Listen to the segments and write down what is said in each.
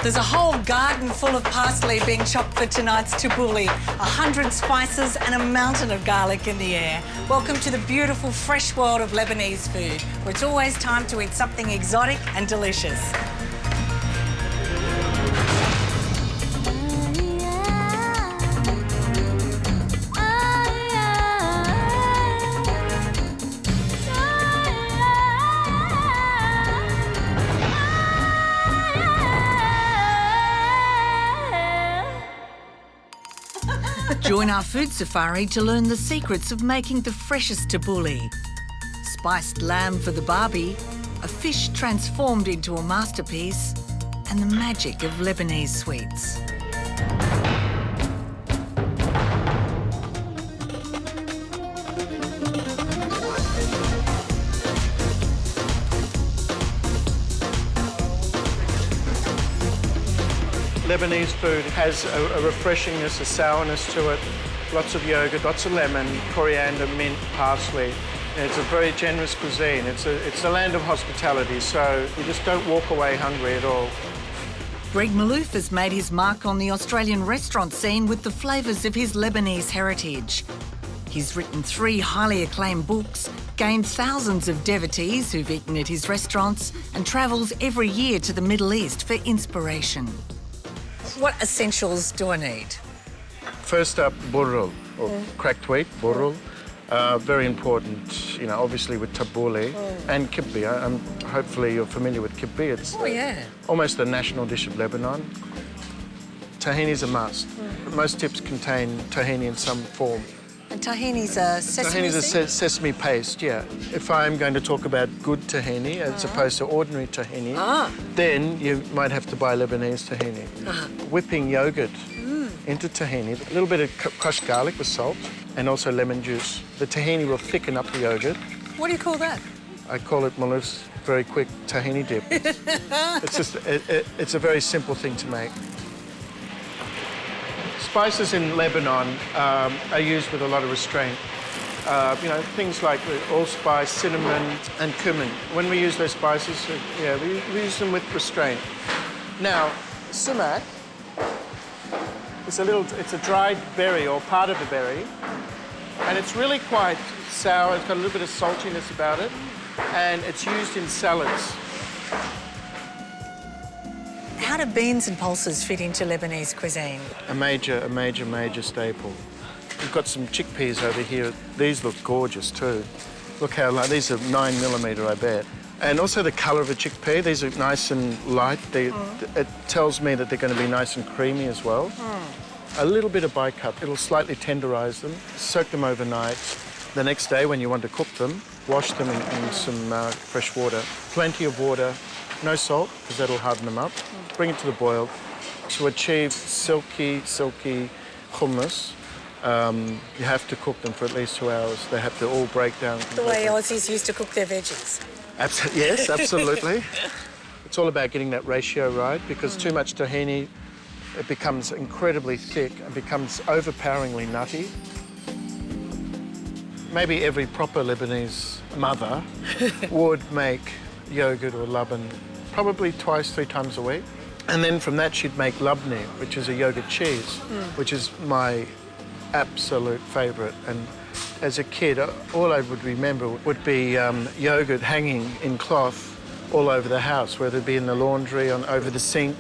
There's a whole garden full of parsley being chopped for tonight's tabouli, 100 spices and a mountain of garlic in the air. Welcome to the beautiful, fresh world of Lebanese food, where it's always time to eat something exotic and delicious. Join our food safari to learn the secrets of making the freshest tabouli. Spiced lamb for the barbie, a fish transformed into a masterpiece, and the magic of Lebanese sweets. Lebanese food has a refreshingness, a sourness to it, lots of yogurt, lots of lemon, coriander, mint, parsley. It's a very generous cuisine. It's a land of hospitality, so you just don't walk away hungry at all. Greg Malouf has made his mark on the Australian restaurant scene with the flavours of his Lebanese heritage. He's written 3 highly acclaimed books, gained thousands of devotees who've eaten at his restaurants, and travels every year to the Middle East for inspiration. What essentials do I need? First up, burgul, or cracked wheat, burgul. Very important, you know, obviously with tabouli and kibbe. Hopefully you're familiar with kibbe. It's almost the national dish of Lebanon. Tahini is a must. Most tips contain tahini in some form. And tahini's a sesame seed? Sesame paste, yeah. If I'm going to talk about good tahini as opposed to ordinary tahini, then you might have to buy Lebanese tahini. Whipping yogurt into tahini, a little bit of crushed garlic with salt, and also lemon juice. The tahini will thicken up the yogurt. What do you call that? I call it Malouf's very quick tahini dip. It's a very simple thing to make. Spices in Lebanon are used with a lot of restraint. You know, things like allspice, cinnamon, and cumin. When we use those spices, we use them with restraint. Now, sumac is it's a dried berry or part of a berry, and it's really quite sour. It's got a little bit of saltiness about it, and it's used in salads. How do beans and pulses fit into Lebanese cuisine? A major staple. We've got some chickpeas over here. These look gorgeous too. Look how light. These are 9mm, I bet. And also the colour of a chickpea. These are nice and light. It tells me that they're going to be nice and creamy as well. A little bit of bicut. It'll slightly tenderise them. Soak them overnight. The next day, when you want to cook them, wash them in some fresh water. Plenty of water. No salt, because that'll harden them up. Bring it to the boil. To achieve silky hummus, you have to cook them for at least 2 hours. They have to all break down completely. The way Aussies used to cook their veggies. Yes, absolutely. It's all about getting that ratio right, because too much tahini, it becomes incredibly thick and becomes overpoweringly nutty. Maybe every proper Lebanese mother would make yogurt or laban probably 2-3 times a week. And then from that she'd make labne, which is a yogurt cheese, which is my absolute favourite. And as a kid, all I would remember would be yogurt hanging in cloth all over the house, whether it be in the laundry, over the sink,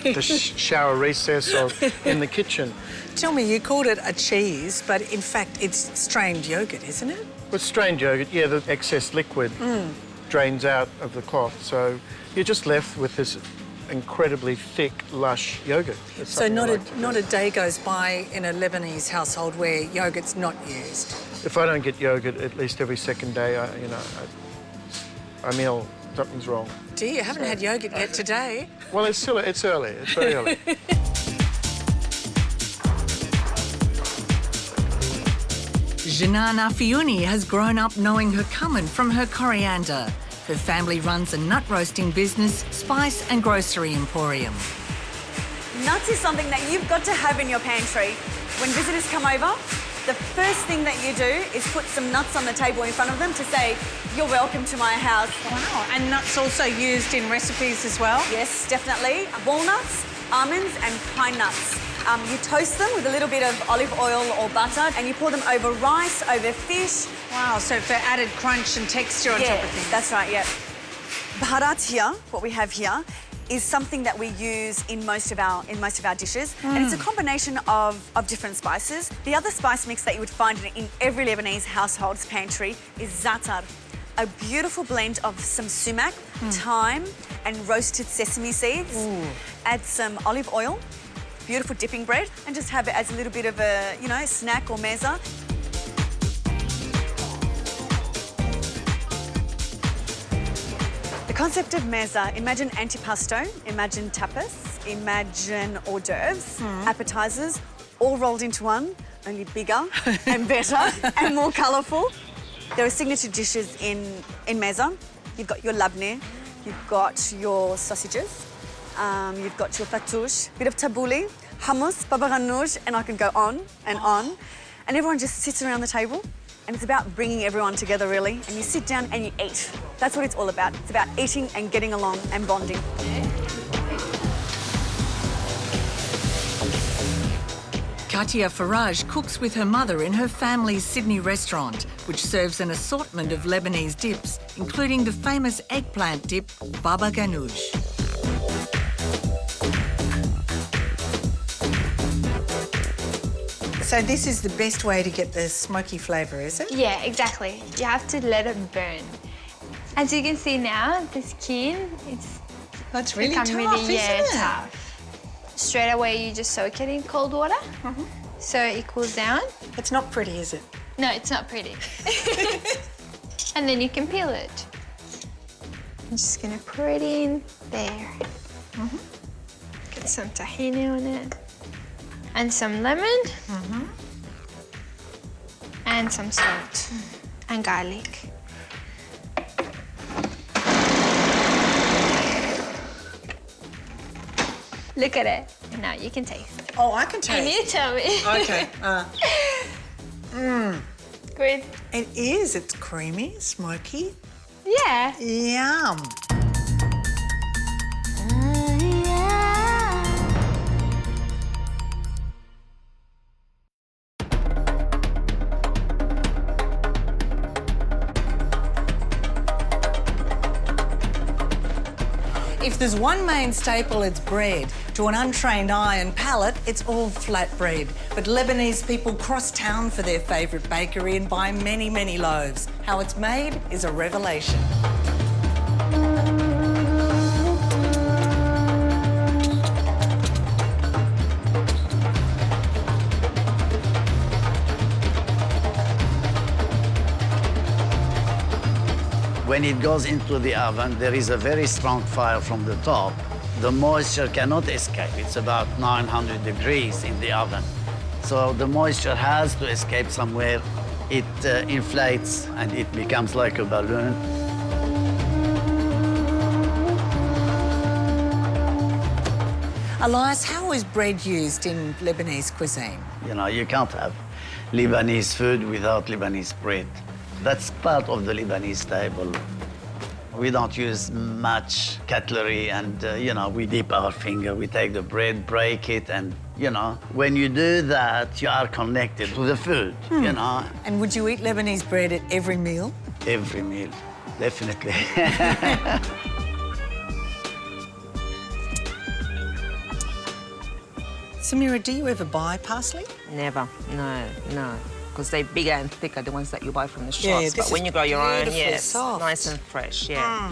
the shower recess, or in the kitchen. Tell me, you called it a cheese, but in fact it's strained yogurt, isn't it? With strained yogurt, yeah, the excess liquid drains out of the cloth, so you're just left with this incredibly thick, lush yogurt. So not a day goes by in a Lebanese household where yogurt's not used? If I don't get yogurt at least every second day, I'm ill. Something's wrong. Dear, you haven't had yogurt yet today. Well, it's early. It's very early. Janan Afiouni has grown up knowing her cumin from her coriander. Her family runs a nut roasting business, spice and grocery emporium. Nuts is something that you've got to have in your pantry. When visitors come over, The first thing that you do is put some nuts on the table in front of them to say, you're welcome to my house. Wow, and nuts also used in recipes as well? Yes, definitely. Walnuts, almonds and pine nuts. You toast them with a little bit of olive oil or butter and you pour them over rice, over fish. Wow, so for added crunch and texture on top of things. That's right, yeah. Baharat here, what we have here, is something that we use in most of our dishes. And it's a combination of different spices. The other spice mix that you would find in every Lebanese household's pantry is za'atar, a beautiful blend of some sumac, thyme and roasted sesame seeds. Add some olive oil, beautiful dipping bread, and just have it as a little bit of a, you know, snack or mezza. The concept of mezza, imagine antipasto, imagine tapas, imagine hors d'oeuvres, appetizers, all rolled into one, only bigger and better and more colourful. There are signature dishes in mezza. You've got your labneh, you've got your sausages, you've got your fattoush, bit of tabouli, hummus, baba ganoush, and I can go on and on. And everyone just sits around the table. And it's about bringing everyone together, really. And you sit down and you eat. That's what it's all about. It's about eating and getting along and bonding. Katia Faraj cooks with her mother in her family's Sydney restaurant, which serves an assortment of Lebanese dips, including the famous eggplant dip, baba ganoush. So this is the best way to get the smoky flavour, is it? Yeah, exactly. You have to let it burn. As you can see now, the skin, That's really tough, really, isn't it? tough. Straight away, you just soak it in cold water, so it cools down. It's not pretty, is it? No, it's not pretty. And then you can peel it. I'm just gonna pour it in there. Get some tahini on it. And some lemon. And some salt. And garlic. Look at it. And now you can taste. Oh, I can taste. And you tell me. Okay. Good. It is. It's creamy, smoky. Yeah. Yum. If there's one main staple, it's bread. To an untrained eye and palate, it's all flatbread. But Lebanese people cross town for their favourite bakery and buy many, many loaves. How it's made is a revelation. When it goes into the oven, there is a very strong fire from the top. The moisture cannot escape. It's about 900 degrees in the oven. So the moisture has to escape somewhere. It inflates and it becomes like a balloon. Elias, how is bread used in Lebanese cuisine? You know, you can't have Lebanese food without Lebanese bread. That's part of the Lebanese table. We don't use much cutlery and, you know, we dip our finger, we take the bread, break it, and, you know, when you do that, you are connected to the food, you know. And would you eat Lebanese bread at every meal? Every meal, definitely. Samira, do you ever buy parsley? Never, no. Because they're bigger and thicker, the ones that you buy from the Yeah, shops. this But when is you grow your own, beautifully yes, soft. nice and fresh, yeah.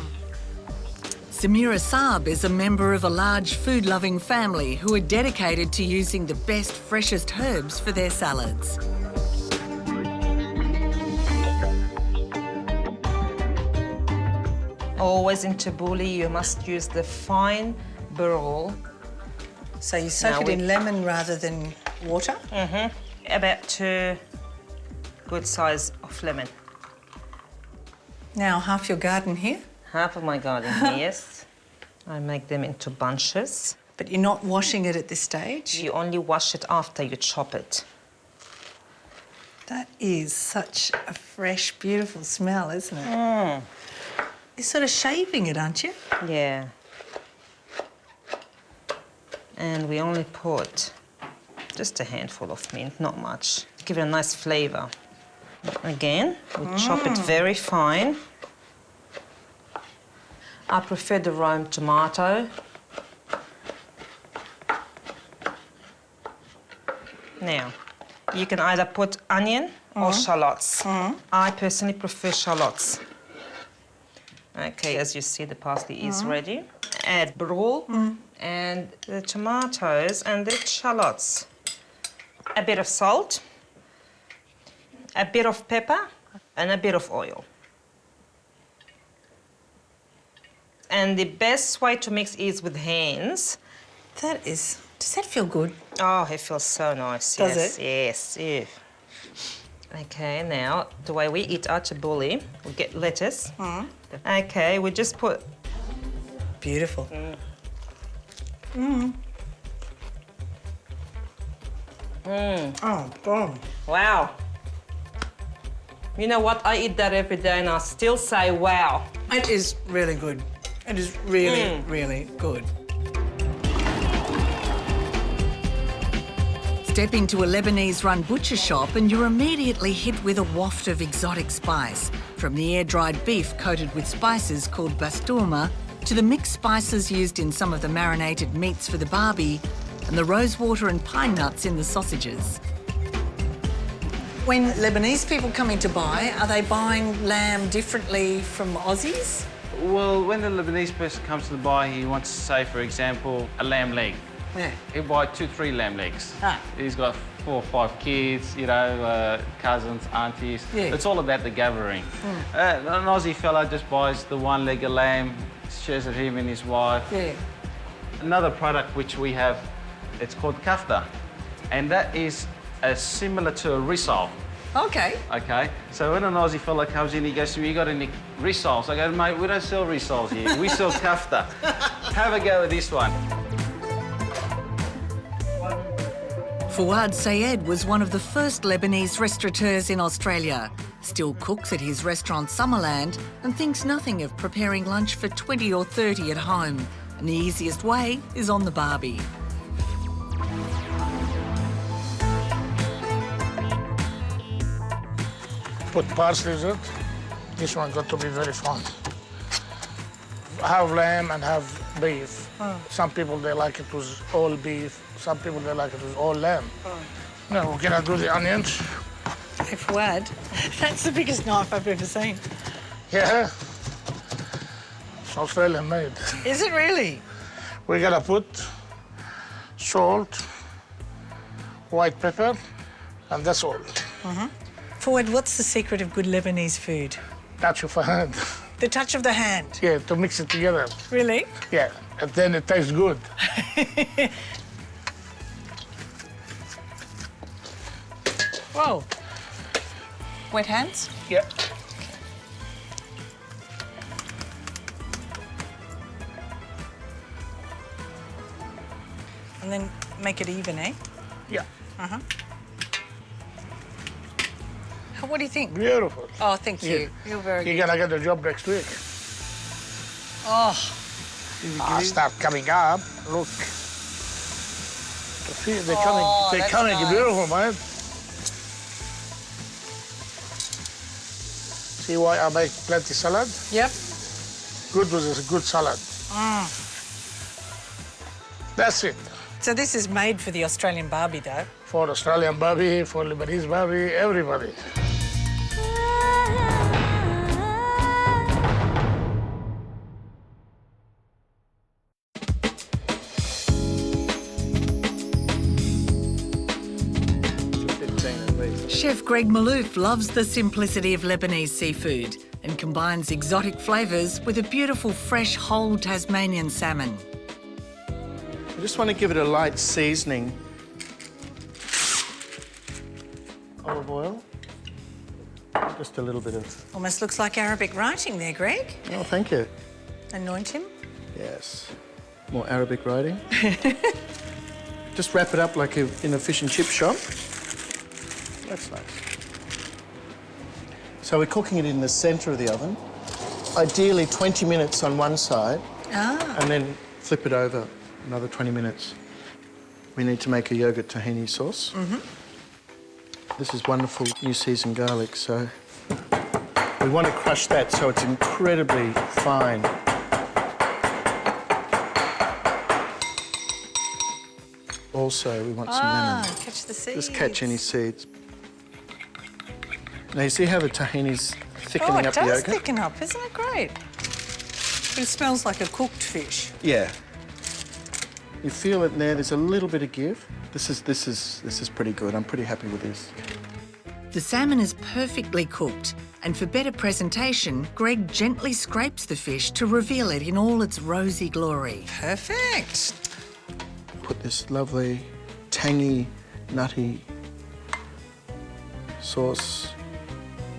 Samira Saab is a member of a large food-loving family who are dedicated to using the best, freshest herbs for their salads. Always in tabouli, you must use the fine burgul. So you soak Now it we- in lemon rather than water? About 2 good size of lemon. Now, half your garden here, Half of my garden, yes. I make them into bunches. but you're not washing it at this stage? You only wash it after you chop it. That is such a fresh, beautiful smell, isn't it? You're sort of shaving it, aren't you? Yeah. And we only put just a handful of mint, not much. Give it a nice flavour. Again, we chop it very fine. I prefer the Rome tomato. Now, you can either put onion or shallots. I personally prefer shallots. Okay, as you see, the parsley is ready. Add burgul and the tomatoes and the shallots. A bit of salt, a bit of pepper, and a bit of oil. And the best way to mix is with hands. Does that feel good? Oh, it feels so nice. Does yes, it? Yes, yeah. Okay, now, the way we eat our tabouli, we get lettuce. Okay, we just put... Beautiful. Oh, God. Wow. You know what? I eat that every day and I still say wow. It is really good. It is really, really good. Step into a Lebanese-run butcher shop and you're immediately hit with a waft of exotic spice, from the air-dried beef coated with spices called bastourma to the mixed spices used in some of the marinated meats for the barbie and the rosewater and pine nuts in the sausages. When Lebanese people come in to buy, are they buying lamb differently from Aussies? Well, when the Lebanese person comes to buy, he wants, say, for example, a lamb leg. Yeah. He'll buy 2-3 lamb legs. Ah. He's got 4 or 5 kids, you know, cousins, aunties. Yeah. It's all about the gathering. An Aussie fella just buys the 1 leg of lamb, shares it him and his wife. Yeah. Another product which we have, it's called kafta, and that is similar to a rissole. Okay. Okay, so when an Aussie fella comes in, he goes to me, "You got any rissoles?" I go, "Mate, we don't sell rissoles here. We sell kafta. Have a go at this one." Fouad Sayed was one of the first Lebanese restaurateurs in Australia. Still cooks at his restaurant Summerland and thinks nothing of preparing lunch for 20 or 30 at home. And the easiest way is on the barbie. Put parsley in it. This one got to be very fine. Have lamb and have beef. Some people, they like it with all beef. Some people, they like it with all lamb. Now, we're gonna do the onions. Hey, Fouad, that's the biggest knife I've ever seen. Yeah. It's Australian made. Is it really? We're gonna put salt, white pepper, and that's all. Fouad, what's the secret of good Lebanese food? Touch of a hand. The touch of the hand. Yeah, to mix it together. Really? Yeah, and then it tastes good. Whoa. Wet hands? Yeah. And then make it even, eh? Yeah. What do you think? Beautiful. Oh, thank you. You're very good. You're gonna get the job next week. Oh, Start coming up. Look. See, they're coming. They're that's coming. nice. Beautiful, man. See why I make plenty salad? yep. Good with a good salad. That's it. So this is made for the Australian barbie, though. For Australian barbie, for Lebanese barbie, everybody. Chef Greg Malouf loves the simplicity of Lebanese seafood and combines exotic flavours with a beautiful, fresh, whole Tasmanian salmon. I just want to give it a light seasoning. Olive oil. Just a little bit of... Almost looks like Arabic writing there, Greg. Oh, thank you. Anoint him. Yes. More Arabic writing. Just wrap it up like in a fish and chip shop. That's nice. So we're cooking it in the centre of the oven. Ideally 20 minutes on one side. And then flip it over another 20 minutes. We need to make a yogurt tahini sauce. This is wonderful new seasoned garlic, so we want to crush that so it's incredibly fine. Also, we want some lemon. Catch the seeds. Just catch any seeds. Now, you see how the tahini's thickening up the yogurt? It does thicken up, isn't it great? It smells like a cooked fish. Yeah. You feel it there, there's a little bit of give. This is pretty good. I'm pretty happy with this. The salmon is perfectly cooked, and for better presentation, Greg gently scrapes the fish to reveal it in all its rosy glory. Perfect. Put this lovely, tangy, nutty sauce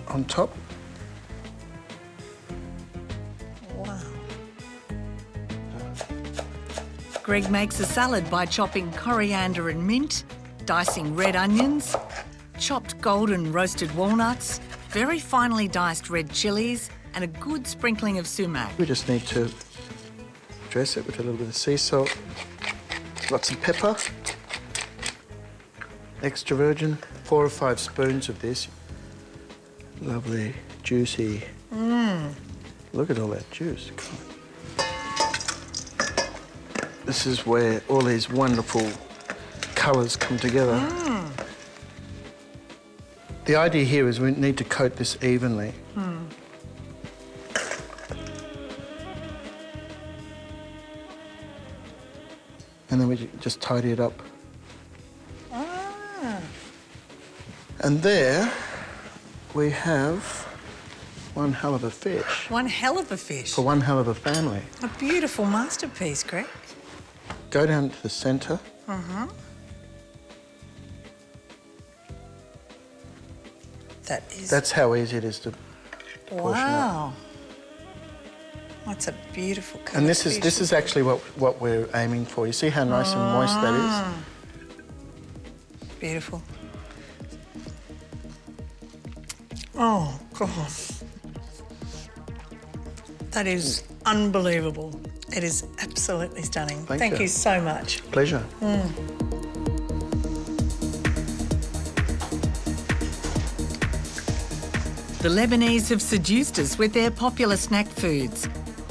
on top. Wow. Greg makes a salad by chopping coriander and mint, dicing red onions, chopped golden roasted walnuts, very finely diced red chillies, and a good sprinkling of sumac. We just need to dress it with a little bit of sea salt, lots of pepper, extra virgin, 4 or 5 spoons of this. Lovely, juicy. Look at all that juice. This is where all these wonderful colours come together. The idea here is we need to coat this evenly. And then we just tidy it up. And there we have one hell of a fish. One hell of a fish. For one hell of a family. A beautiful masterpiece, Greg. Go down to the centre. That's how easy it is to portion up. Wow. That's a beautiful colour. And this is actually what we're aiming for. You see how nice and moist that is? Beautiful. Oh, God. That is unbelievable. It is absolutely stunning. Thank you. You so much. Pleasure. The Lebanese have seduced us with their popular snack foods.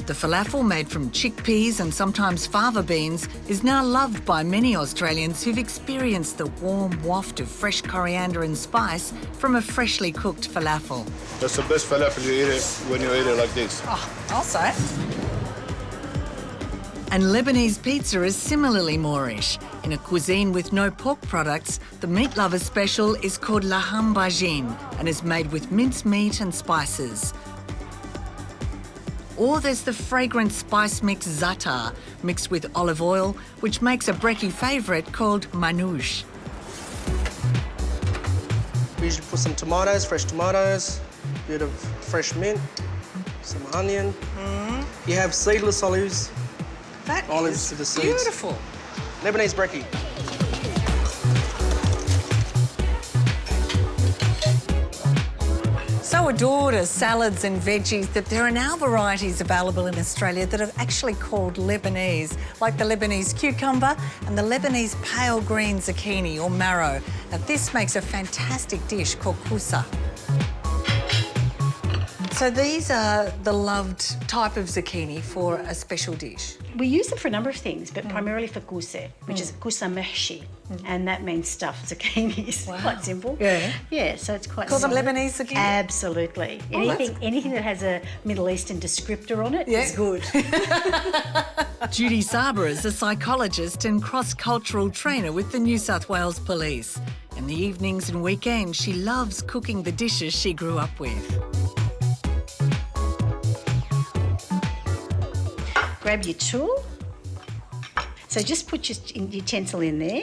The falafel, made from chickpeas and sometimes fava beans, is now loved by many Australians who've experienced the warm waft of fresh coriander and spice from a freshly cooked falafel. That's the best falafel you eat it when you eat it like this. Oh, I'll say. And Lebanese pizza is similarly Moorish. In a cuisine with no pork products, the meat lovers special is called laham bajin and is made with minced meat and spices. Or there's the fragrant spice mix za'atar, mixed with olive oil, which makes a brekkie favourite called manouche. We usually put some tomatoes, fresh tomatoes, a bit of fresh mint, some onion. You have seedless olives. That Olives is to the seeds. beautiful. Lebanese brekkie. So adored as salads and veggies that there are now varieties available in Australia that are actually called Lebanese, like the Lebanese cucumber and the Lebanese pale green zucchini or marrow. Now this makes a fantastic dish called kusa. So these are the loved type of zucchini for a special dish. We use them for a number of things, but primarily for kusa, which is kusa mahshi, and that means stuffed zucchinis. Wow. Quite simple. Yeah. Yeah, so it's quite Call them simple. Lebanese zucchini? Absolutely. Anything that has a Middle Eastern descriptor on it is good. Judy Saber is a psychologist and cross-cultural trainer with the New South Wales Police. In the evenings and weekends, she loves cooking the dishes she grew up with. Grab your tool. So just put your utensil in there.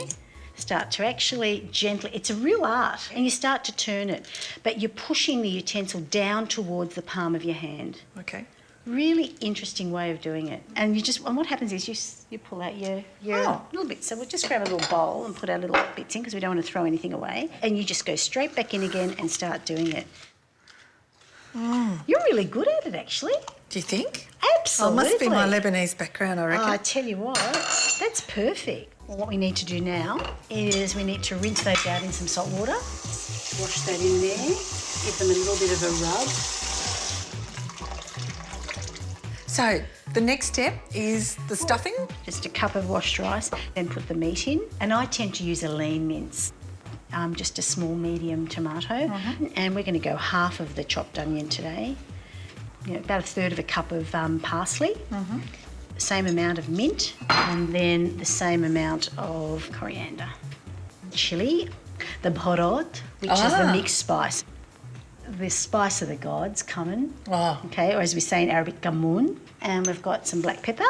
Start to actually gently, it's a real art, and you start to turn it, but you're pushing the utensil down towards the palm of your hand. Okay. Really interesting way of doing it. And what happens is you pull out your little bits. So we'll just grab a little bowl and put our little bits in because we don't want to throw anything away. And you just go straight back in again and start doing it. You're really good at it, actually. Do you think? Absolutely. Oh, it must be my Lebanese background, I reckon. I tell you what, that's perfect. Well, what we need to do now is we need to rinse those out in some salt water. Wash that in there. Give them a little bit of a rub. So, the next step is the stuffing? Just a cup of washed rice, then put the meat in. And I tend to use a lean mince, just a small medium tomato. And we're going to go half of the chopped onion today. You know, about a third of a cup of parsley. The same amount of mint, and then the same amount of coriander. Chili, the bhorot, which is the mixed spice. The spice of the gods, cumin. Wow. Okay, or as we say in Arabic, gamoon. And we've got some black pepper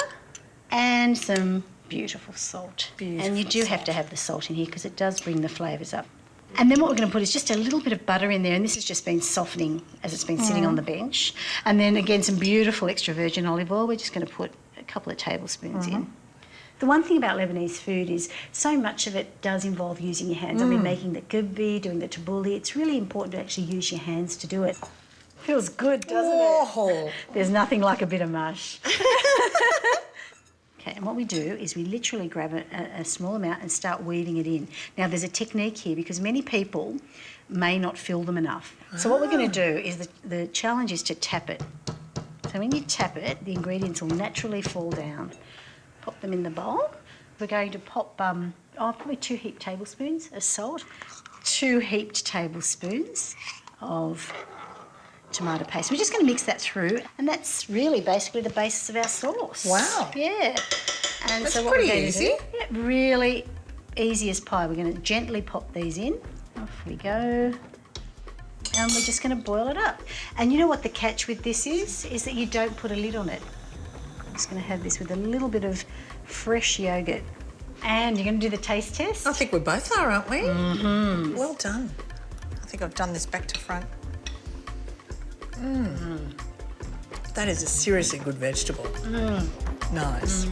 and some beautiful salt. And you do have to have the salt in here because it does bring the flavours up. And then what we're going to put is just a little bit of butter in there, and this has just been softening as it's been sitting on the bench. And then again, some beautiful extra virgin olive oil. We're just going to put a couple of tablespoons in. The one thing about Lebanese food is so much of it does involve using your hands. I mean, making the gubbi, doing the tabouli. It's really important to actually use your hands to do it. Feels good, doesn't it? There's nothing like a bit of mush. Okay, and what we do is we literally grab a small amount and start weaving it in. Now, there's a technique here because many people may not fill them enough. So what we're going to do is the challenge is to tap it. So when you tap it, the ingredients will naturally fall down. Pop them in the bowl. We're going to pop probably 2 heaped tablespoons of salt, 2 heaped tablespoons of tomato paste. We're just going to mix that through, and that's really basically the basis of our sauce. Wow. Yeah. And That's so what pretty we're going easy. to do, really easy as pie. We're going to gently pop these in. Off we go. And we're just going to boil it up. And you know what the catch with this is that you don't put a lid on it. I'm just going to have this with a little bit of fresh yoghurt. And you're going to do the taste test? I think we both are, aren't we? Well done. I think I've done this back to front. That is a seriously good vegetable. Nice.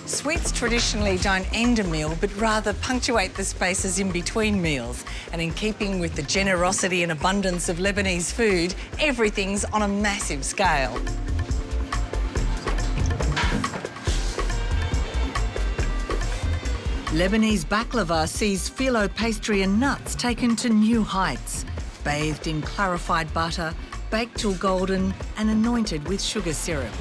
Sweets traditionally don't end a meal, but rather punctuate the spaces in between meals. And in keeping with the generosity and abundance of Lebanese food, everything's on a massive scale. Lebanese baklava sees phyllo pastry and nuts taken to new heights, bathed in clarified butter, baked till golden and anointed with sugar syrup.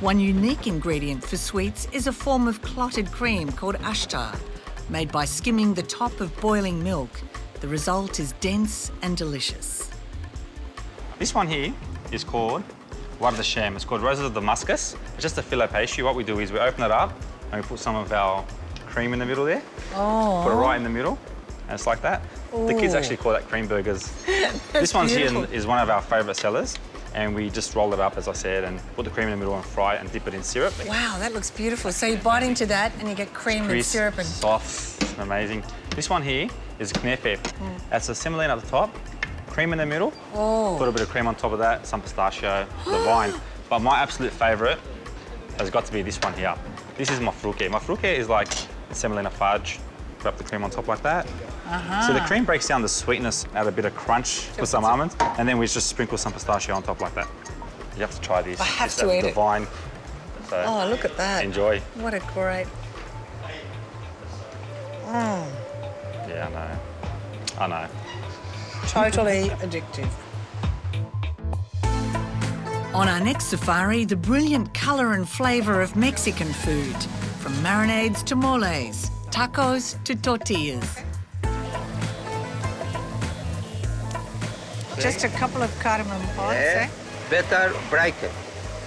One unique ingredient for sweets is a form of clotted cream called ashtar, made by skimming the top of boiling milk. The result is dense and delicious. This one here is called Ward al-Sham. It's called Roses of Damascus. It's just a phyllo pastry. What we do is we open it up and we put some of our cream in the middle there. Put it right in the middle, and it's like that. The kids actually call that cream burgers. This one here is one of our favourite sellers, and we just roll it up, as I said, and put the cream in the middle and fry it and dip it in syrup. Wow, that looks beautiful. So you bite into that and you get cream and syrup and... soft, amazing. This one here is knefef. That's a semolina at the top, cream in the middle, put a bit of cream on top of that, some pistachio, the vine. But my absolute favourite has got to be this one here. This is mafrouke. Mafrouke is like semolina fudge. Wrap the cream on top like that. So the cream breaks down the sweetness, add a bit of crunch with some almonds, and then we just sprinkle some pistachio on top like that. You have to try this. I have to eat it. Divine. So oh, look at that. Enjoy. What a great... Yeah, I know. Totally addictive. On our next safari, the brilliant colour and flavour of Mexican food, from marinades to moles, tacos to tortillas. Just a couple of cardamom pods, eh? Better break it.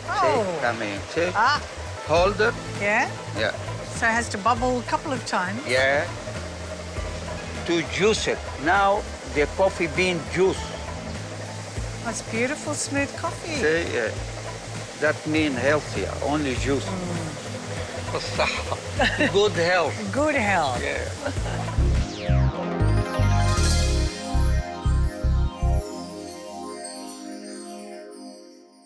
Oh. See, come in, see? Hold it. Yeah? Yeah. So it has to bubble a couple of times? Yeah. To juice it. Now, the coffee bean juice. That's beautiful, smooth coffee. See, that means healthier, only juice. Good health. Good health. Yeah.